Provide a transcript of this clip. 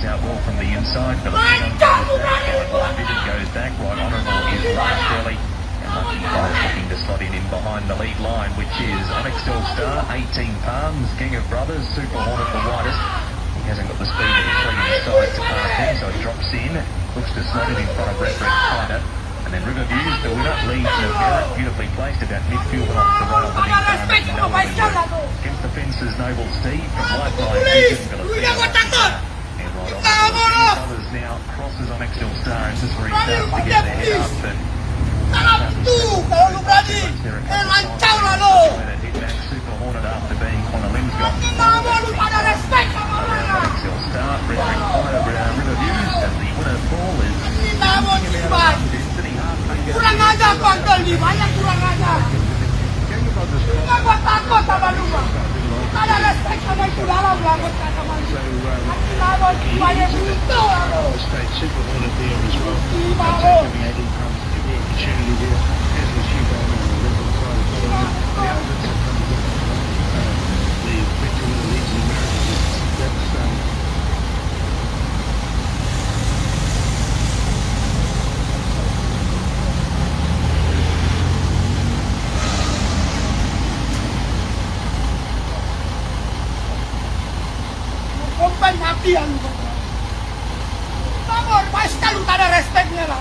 out well from the inside. Goes back, right honourable is last early. And Lucky Fire's looking to slot in behind the lead line, which is Onyx Star, 18 palms, King of Brothers, Super Hornet the widest. He hasn't got the speed of the three inside to pass him, so he drops in, looks to slot in front of Red Fighter. And then Riverview's the winner, leads Garrett, beautifully placed about midfield and off the rail. Against the fences, Noble Steve from Lifeline Vision, and right on others now crosses on Excel Star, and this is where he starts to get the head up. But Super Hornet after being on a limbs gone. Excel Star, Red Fighter, Riverviews, and the winner Paul is kurang ajar kau ni, banyak kurang ajar. Kita buat takut sama lu bang. Tak ada respect sama itu dalam belakang sama lu. Hati lawan banyak itu lalu. Super Hornet there as well. Baru. Taking 18 pounds to give the opportunity there. As the shoe down on the left side of the the victory of the leagues in America. That's Kompan mati yang lu. Namun pasti lu tak ada respectnya lah.